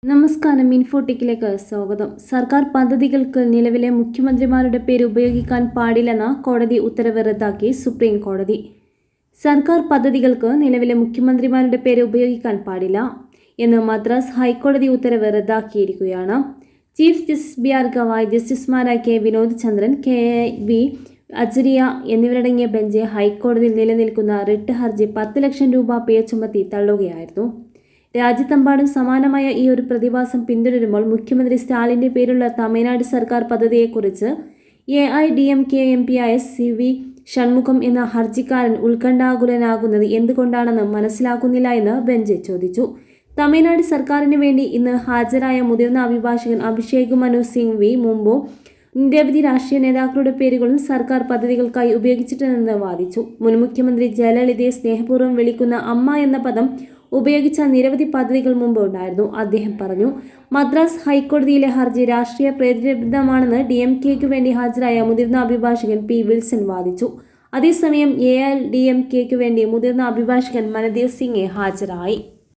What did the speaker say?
നമസ്കാരം. ഇൻഫോടെക്കിലേക്ക് സ്വാഗതം. സർക്കാർ പദ്ധതികൾക്ക് നിലവിലെ മുഖ്യമന്ത്രിമാരുടെ പേര് ഉപയോഗിക്കാൻ പാടില്ലെന്ന കോടതി ഉത്തരവ് റദ്ദാക്കി സുപ്രീം കോടതി. സർക്കാർ പദ്ധതികൾക്ക് നിലവിലെ മുഖ്യമന്ത്രിമാരുടെ പേര് ഉപയോഗിക്കാൻ പാടില്ല എന്ന് മദ്രാസ് ഹൈക്കോടതി ഉത്തരവ് റദ്ദാക്കിയിരിക്കുകയാണ്. Chief justice B R. ഗവായ്, ജസ്റ്റിസുമാരായ കെ. വിനോദ് ചന്ദ്രൻ, കെ.വി. അജരിയ എന്നിവരടങ്ങിയ ബെഞ്ച് ഹൈക്കോടതിയിൽ നിലനിൽക്കുന്ന റിട്ട് ഹർജി 10 ലക്ഷം രൂപ പിഴ ചുമത്തി തള്ളുകയായിരുന്നു. രാജ്യത്തെമ്പാടും സമാനമായ ഈ ഒരു പ്രതിഭാസം പിന്തുടരുമ്പോൾ മുഖ്യമന്ത്രി സ്റ്റാലിൻ്റെ പേരുള്ള തമിഴ്നാട് സർക്കാർ പദ്ധതിയെക്കുറിച്ച് AIDMK MP-യായ CV ഷൺമുഖം എന്ന ഹർജിക്കാരൻ ഉത്കണ്ഠാകുലനാകുന്നത് എന്തുകൊണ്ടാണെന്ന് മനസ്സിലാക്കുന്നില്ല എന്ന് ബെഞ്ച് ചോദിച്ചു. തമിഴ്നാട് സർക്കാരിന് വേണ്ടി ഇന്ന് ഹാജരായ മുതിർന്ന അഭിഭാഷകൻ അഭിഷേക് മനു സിംഗ്വി മുമ്പ് നിരവധി രാഷ്ട്രീയ നേതാക്കളുടെ പേരുകളും സർക്കാർ പദ്ധതികൾക്കായി ഉപയോഗിച്ചിട്ടുണ്ടെന്ന് വാദിച്ചു. മുൻ മുഖ്യമന്ത്രി ജയലളിതയെ സ്നേഹപൂർവ്വം വിളിക്കുന്ന അമ്മ എന്ന പദം ഉപയോഗിച്ച നിരവധി പദ്ധതികൾ മുമ്പ് ഉണ്ടായിരുന്നു, അദ്ദേഹം പറഞ്ഞു. മദ്രാസ് ഹൈക്കോടതിയിലെ ഹർജി രാഷ്ട്രീയ പ്രേരിതമാണെന്ന് DMKയ്ക്ക് വേണ്ടി ഹാജരായ മുതിർന്ന അഭിഭാഷകൻ P. വിൽസൺ വാദിച്ചു. അതേസമയം AIDMKയ്ക്ക് വേണ്ടി മുതിർന്ന അഭിഭാഷകൻ മനദീപ് സിംഗ് ഹാജരായി.